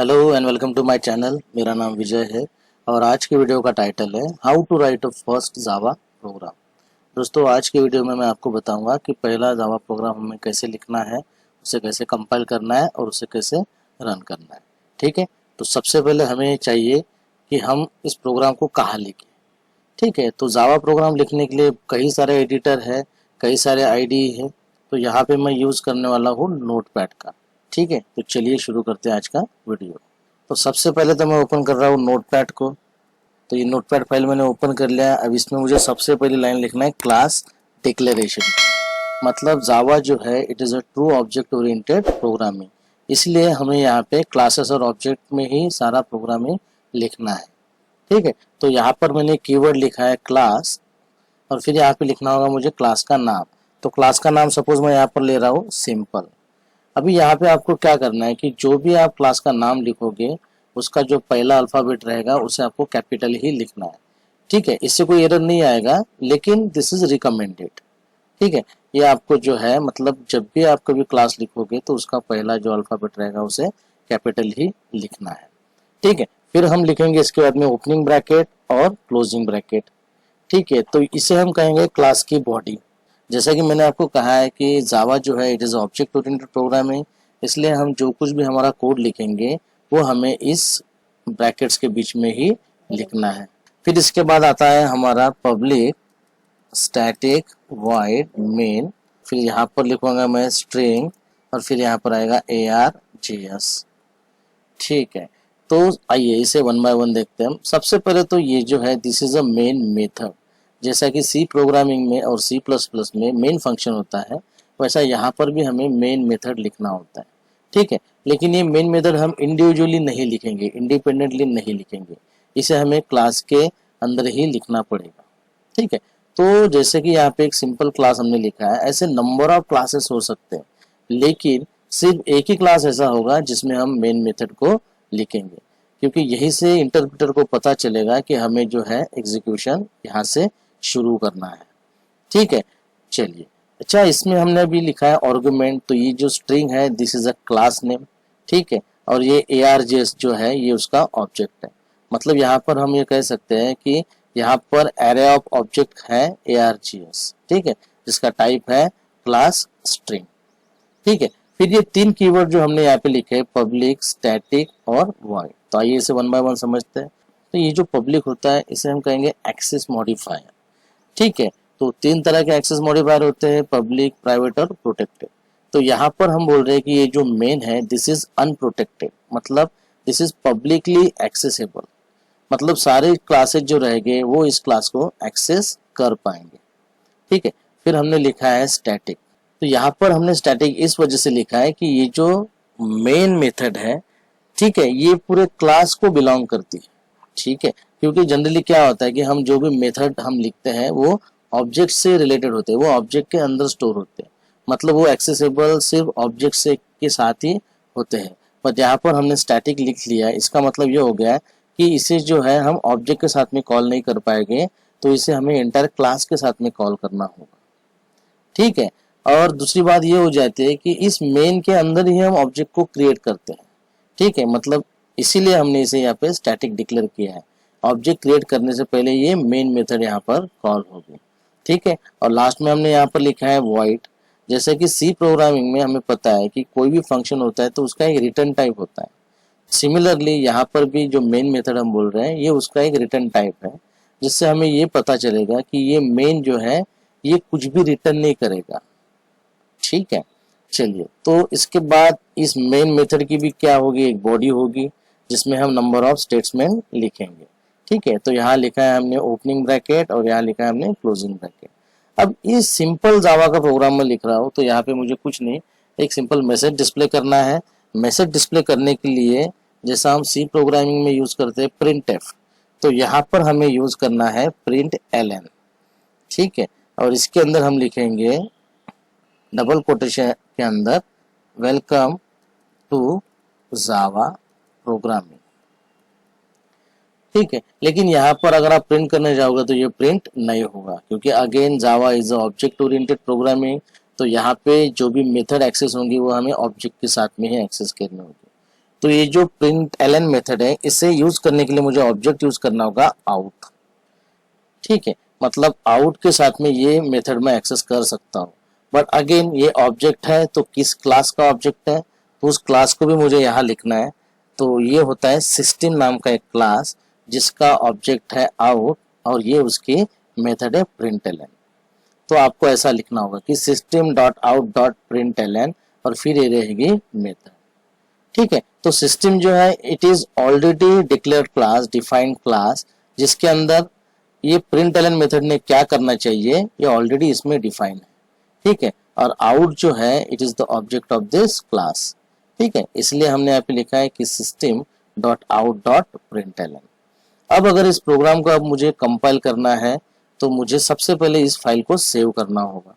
Hello and welcome to my channel. मेरा नाम विजय है और आज की वीडियो का टाइटल है how to write a first Java program. दोस्तों, आज की वीडियो में मैं आपको बताऊंगा कि पहला जावा प्रोग्राम हमें कैसे लिखना है, उसे कैसे कंपाइल करना है और उसे कैसे रन करना है। ठीक है, तो सबसे पहले हमें चाहिए कि हम इस प्रोग्राम को कहाँ लिखें। ठीक है, तो जावा प्रोग्राम लिखने के लिए कई सारे एडिटर है, कई सारे आईडी है। तो यहाँ पे मैं यूज़ करने वाला हूँ नोटपैड का। ठीक है, तो चलिए शुरू करते हैं आज का वीडियो। तो सबसे पहले तो मैं ओपन कर रहा हूँ नोटपैड को। तो ये नोटपैड फाइल मैंने ओपन कर लिया। अब इसमें मुझे सबसे पहली लाइन लिखना है क्लास डिक्लेरेशन। मतलब जावा जो है it is a true object oriented programming, इसलिए हमें यहाँ पे क्लासेस और ऑब्जेक्ट में ही सारा प्रोग्रामिंग लिखना है। ठीक है, तो यहाँ पर मैंने कीवर्ड लिखा है क्लास और फिर यहाँ पे लिखना होगा मुझे क्लास का नाम। तो क्लास का नाम सपोज मैं यहाँ पर ले रहा हूँ सिंपल। अभी यहाँ पे आपको क्या करना है कि जो भी आप क्लास का नाम लिखोगे उसका जो पहला अल्फ़ाबेट रहेगा उसे आपको कैपिटल ही लिखना है। ठीक है, इससे कोई एरर नहीं आएगा, लेकिन दिस इज रिकमेंडेड। ठीक है, ये आपको जो है मतलब जब भी आप कभी क्लास लिखोगे तो उसका पहला जो अल्फ़ाबेट रहेगा उसे कैपिटल ही लिखना है। ठीक है, फिर हम लिखेंगे इसके बाद में ओपनिंग ब्रैकेट और क्लोजिंग ब्रैकेट। ठीक है, तो इसे हम कहेंगे क्लास की बॉडी। जैसा कि मैंने आपको कहा है कि जावा जो है it is object oriented programming, इसलिए हम जो कुछ भी हमारा कोड लिखेंगे वो हमें इस ब्रैकेट्स के बीच में ही लिखना है। फिर इसके बाद आता है हमारा पब्लिक स्टैटिक वॉइड मेन। फिर यहाँ पर लिखूंगा मैं स्ट्रिंग और फिर यहाँ पर आएगा ARGS। ठीक है, तो आइए इसे वन बाय वन देखते हैं। सबसे पहले तो ये जो है this is a main method. जैसा कि सी प्रोग्रामिंग में और C++ में मेन फंक्शन होता है, वैसा यहाँ पर भी हमें मेन मेथड लिखना होता है। ठीक है, लेकिन ये मेन मेथड हम इंडिविजुअली नहीं लिखेंगे, इंडिपेंडेंटली नहीं लिखेंगे, इसे हमें क्लास के अंदर ही लिखना पड़ेगा। ठीक है, तो जैसे कि यहाँ पे एक सिंपल क्लास हमने लिखा है, ऐसे नंबर ऑफ क्लासेस हो सकते हैं, लेकिन सिर्फ एक ही क्लास ऐसा होगा जिसमें हम मेन मेथड को लिखेंगे, क्योंकि यही से इंटरप्रेटर को पता चलेगा कि हमें जो है एग्जीक्यूशन यहाँ से शुरू करना है। ठीक है, चलिए। अच्छा, इसमें हमने अभी लिखा है आर्गुमेंट, तो ये जो स्ट्रिंग है this is a class name. ठीक है, और ये ARGS जो है ये उसका ऑब्जेक्ट है। मतलब यहाँ पर हम ये कह सकते हैं कि यहाँ पर एरे ऑफ ऑब्जेक्ट है ARGS। ठीक है, जिसका टाइप है क्लास स्ट्रिंग। ठीक है, फिर ये तीन कीवर्ड जो हमने यहाँ पे लिखे पब्लिक स्टैटिक और वॉइड, तो आइए इसे वन बाय वन समझते हैं। तो ये जो पब्लिक होता है इसे हम कहेंगे एक्सेस मॉडिफायर। ठीक है, तो तीन तरह के एक्सेस मॉडिफायर होते हैं, पब्लिक, प्राइवेट और प्रोटेक्टेड। तो यहाँ पर हम बोल रहे हैं कि ये जो मेन है दिस इज अनप्रोटेक्टेड, मतलब दिस इज पब्लिकली एक्सेसिबल। मतलब सारे क्लासेस जो रहेंगे वो इस क्लास को एक्सेस कर पाएंगे। ठीक है, फिर हमने लिखा है स्टैटिक। तो यहाँ पर हमने स्टैटिक इस वजह से लिखा है कि ये जो मेन मेथड है, ठीक है, ये पूरे क्लास को बिलोंग करती है। ठीक है, क्योंकि जनरली क्या होता है कि हम जो भी मेथड हम लिखते हैं वो ऑब्जेक्ट से रिलेटेड होते हैं, वो ऑब्जेक्ट के अंदर स्टोर होते हैं, मतलब वो एक्सेसिबल सिर्फ ऑब्जेक्ट से के साथ ही होते हैं। बट यहाँ पर हमने स्टैटिक लिख लिया है, इसका मतलब ये हो गया है कि इसे जो है हम ऑब्जेक्ट के साथ में कॉल नहीं कर पाएंगे, तो इसे हमें एंटायर क्लास के साथ में कॉल करना होगा। ठीक है, और दूसरी बात ये हो जाती है कि इस मेन के अंदर ही हम ऑब्जेक्ट को क्रिएट करते हैं। ठीक है, मतलब इसीलिए हमने इसे यहाँ पे स्टैटिक डिक्लेयर किया है। ऑब्जेक्ट क्रिएट करने से पहले ये मेन मेथड यहाँ पर कॉल होगी। ठीक है, और लास्ट में हमने यहाँ पर लिखा है वॉइड। जैसे कि सी प्रोग्रामिंग में हमें पता है कि कोई भी फंक्शन होता है तो उसका एक रिटर्न टाइप होता है। सिमिलरली यहाँ पर भी जो मेन मेथड हम बोल रहे हैं ये उसका एक रिटर्न टाइप है, जिससे हमें ये पता चलेगा कि ये मेन जो है ये कुछ भी रिटर्न नहीं करेगा। ठीक है, चलिए, तो इसके बाद इस मेन मेथड की भी क्या होगी, एक बॉडी होगी जिसमें हम नंबर ऑफ स्टेटमेंट लिखेंगे। ठीक है, तो यहाँ लिखा है हमने ओपनिंग ब्रैकेट और यहाँ लिखा है हमने क्लोजिंग ब्रैकेट। अब इस सिंपल जावा का प्रोग्राम में लिख रहा हूँ, तो यहाँ पे मुझे कुछ नहीं, एक सिंपल मैसेज डिस्प्ले करना है। मैसेज डिस्प्ले करने के लिए जैसा हम सी प्रोग्रामिंग में यूज करते हैं प्रिंट एफ, तो यहाँ पर हमें यूज करना है प्रिंट LN। ठीक है, और इसके अंदर हम लिखेंगे डबल कोटेशन के अंदर वेलकम टू जावा प्रोग्रामिंग। ठीक है, लेकिन यहाँ पर अगर आप प्रिंट करने जाओगे तो ये प्रिंट नहीं होगा, क्योंकि again Java is object oriented programming. तो यहाँ पे जो भी मेथड एक्सेस होंगी वो हमें ऑब्जेक्ट के साथ में ही एक्सेस करनी होगी। तो ये जो प्रिंट एलन मेथड है, इसे यूज करने के लिए मुझे ऑब्जेक्ट यूज करना होगा आउट। ठीक है, मतलब आउट के साथ में ये मेथड मैं एक्सेस कर सकता हूँ। बट अगेन ये ऑब्जेक्ट है, तो किस क्लास का ऑब्जेक्ट है, तो उस क्लास को भी मुझे यहाँ लिखना है। तो ये होता है सिस्टम नाम का एक क्लास जिसका ऑब्जेक्ट है आउट, और ये उसकी मेथड है प्रिंट एलन। तो आपको ऐसा लिखना होगा कि system dot out dot println, और फिर ये रहेगी मेथड। ठीक है, तो सिस्टम जो है it is already declared class, defined class, जिसके अंदर ये प्रिंट एलन मेथड ने क्या करना चाहिए ये ऑलरेडी इसमें डिफाइन है। ठीक है, और आउट जो है it is the object of this class. ठीक है, इसलिए हमने यहाँ पे लिखा है कि system dot out dot println. अब अगर इस प्रोग्राम को अब मुझे कंपाइल करना है तो मुझे सबसे पहले इस फाइल को सेव करना होगा।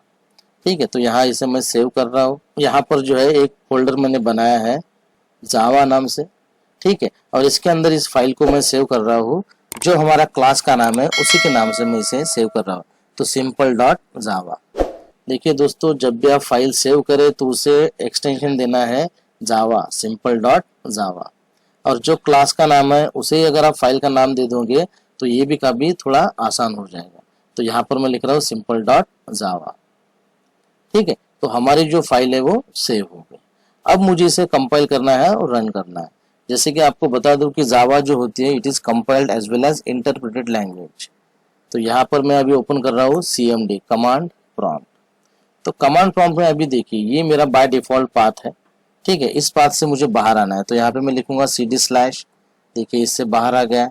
ठीक है, तो यहाँ इसे मैं सेव कर रहा हूँ। यहाँ पर जो है एक फोल्डर मैंने बनाया है जावा नाम से। ठीक है, और इसके अंदर इस फाइल को मैं सेव कर रहा हूँ, जो हमारा क्लास का नाम है उसी के नाम से मैं इसे सेव कर रहा हूँ, तो सिंपल डॉट जावा। देखिए दोस्तों, जब भी आप फाइल सेव करें तो उसे एक्सटेंशन देना है जावा, सिंपल डॉट जावा, और जो क्लास का नाम है उसे अगर आप फाइल का नाम दे दोगे तो ये भी काफी थोड़ा आसान हो जाएगा। तो यहाँ पर मैं लिख रहा हूँ सिंपल डॉट जावा। ठीक है, तो हमारी जो फाइल है वो सेव हो गई। अब मुझे इसे कंपाइल करना है और रन करना है। जैसे कि आपको बता दूं कि जावा जो होती है it is compiled as well as interpreted language. तो यहाँ पर मैं अभी ओपन कर रहा हूँ cmd कमांड प्रॉम्प्ट। तो कमांड प्रॉम्प्ट में अभी देखिए ये मेरा बाय डिफॉल्ट पाथ है। ठीक है, इस पाथ से मुझे बाहर आना है, तो यहाँ पे मैं लिखूंगा cd/, देखिए इससे बाहर आ गया।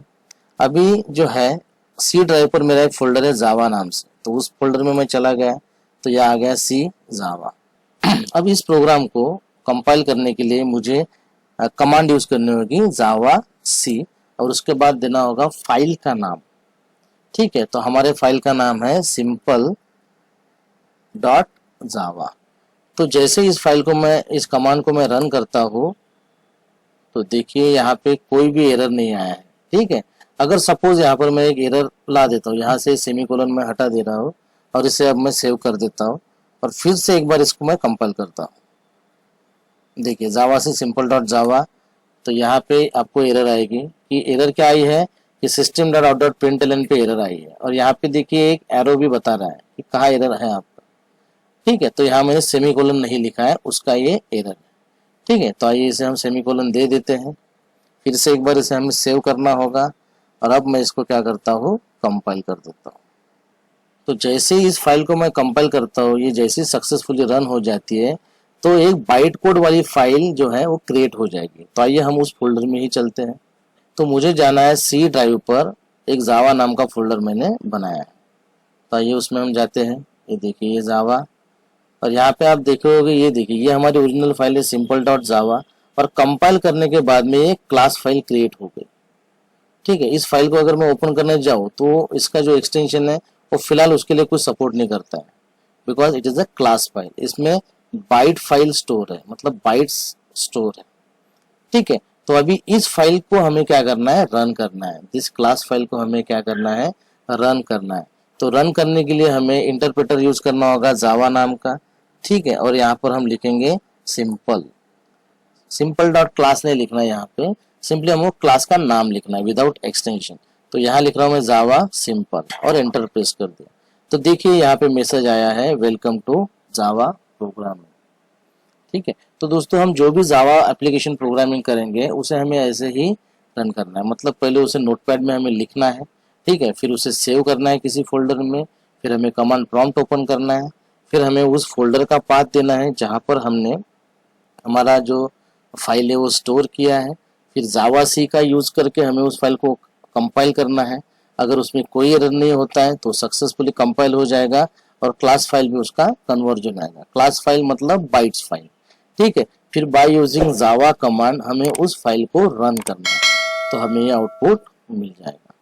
अभी जो है सी ड्राइव पर मेरा एक फोल्डर है जावा नाम से, तो उस फोल्डर में मैं चला गया, तो यह आ गया सी जावा। अब इस प्रोग्राम को कंपाइल करने के लिए मुझे कमांड यूज करनी होगी जावा सी, और उसके बाद देना होगा फाइल का नाम। ठीक है, तो हमारे फाइल का नाम है सिंपल डॉट जावा। तो जैसे इस फाइल को मैं, इस कमांड को मैं रन करता हूँ, तो देखिए यहाँ पे कोई भी एरर नहीं आया है। ठीक है, अगर सपोज यहाँ पर मैं एक एरर ला देता हूँ, यहाँ से सेमीकोलन में हटा दे रहा हूँ और इसे अब मैं सेव कर देता हूँ और फिर से एक बार इसको मैं कंपाइल करता हूँ। देखिए जावा से सिंपल डॉट जावा, तो यहाँ पे आपको एरर आएगी कि एरर क्या आई है कि system dot out dot println पे एरर आई है, और यहाँ पे देखिए एक एरो भी बता रहा है कि कहाँ एरर है आपका। ठीक है, तो यहाँ मैंने सेमीकोलन नहीं लिखा है, उसका ये एरर है। ठीक है, तो आइए इसे हम सेमीकोलन दे देते हैं, फिर से एक बार इसे हमें सेव करना होगा, और अब मैं इसको क्या करता हूँ कंपाइल कर देता हूँ। तो जैसे ही इस फाइल को मैं कंपाइल करता हूँ, ये जैसे सक्सेसफुली रन हो जाती है तो एक बाइट कोड वाली फाइल जो है वो क्रिएट हो जाएगी। तो आइए हम उस फोल्डर में ही चलते हैं। तो मुझे जाना है सी ड्राइव पर, एक जावा नाम का फोल्डर मैंने बनाया है, तो आइए उसमें हम जाते हैं। ये देखिए ये जावा, और यहाँ पे आप देखोगे ये देखिए ये हमारी ओरिजिनल फाइल है सिंपल डॉट जावा, और कंपाइल करने के बाद में एक क्लास फाइल क्रिएट हो गई। ठीक है, इस फाइल को अगर मैं ओपन करने जाऊँ तो इसका जो एक्सटेंशन है वो फिलहाल उसके लिए कुछ सपोर्ट नहीं करता है, because it is a class file. इसमें बाइट फाइल स्टोर है, मतलब बाइट्स स्टोर है। ठीक है, तो अभी इस फाइल को हमें क्या करना है, रन करना है। इस क्लास फाइल को हमें क्या करना है, रन करना है। तो रन करने के लिए हमें इंटरप्रेटर यूज करना होगा जावा नाम का। ठीक है, और यहाँ पर हम लिखेंगे सिंपल, सिंपल डॉट क्लास नहीं लिखना है यहाँ पे, सिंपली हमको क्लास का नाम लिखना है विदाउट एक्सटेंशन। तो यहाँ लिख रहा हूँ मैं जावा सिंपल और एंटर प्रेस कर दिया। तो देखिए यहाँ पे मैसेज आया है वेलकम टू जावा प्रोग्रामिंग। ठीक है, तो दोस्तों हम जो भी जावा एप्लीकेशन प्रोग्रामिंग करेंगे उसे हमें ऐसे ही रन करना है। मतलब पहले उसे नोटपैड में हमें लिखना है, ठीक है, फिर उसे सेव करना है किसी फोल्डर में, फिर हमें कमांड प्रॉम्प्ट ओपन करना है, फिर हमें उस फोल्डर का पाथ देना है जहाँ पर हमने हमारा जो फाइल है वो स्टोर किया है, फिर जावा सी का यूज करके हमें उस फाइल को कंपाइल करना है। अगर उसमें कोई एरर नहीं होता है तो सक्सेसफुली कंपाइल हो जाएगा और क्लास फाइल में उसका कन्वर्जन आएगा। क्लास फाइल मतलब बाइट्स फाइल। ठीक है, फिर बाय यूजिंग जावा कमांड हमें उस फाइल को रन करना है, तो हमें ये आउटपुट मिल जाएगा।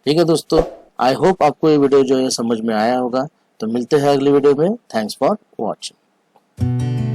ठीक है दोस्तों, आई होप आपको ये वीडियो जो है समझ में आया होगा। तो मिलते हैं अगली वीडियो में। Thanks for watching.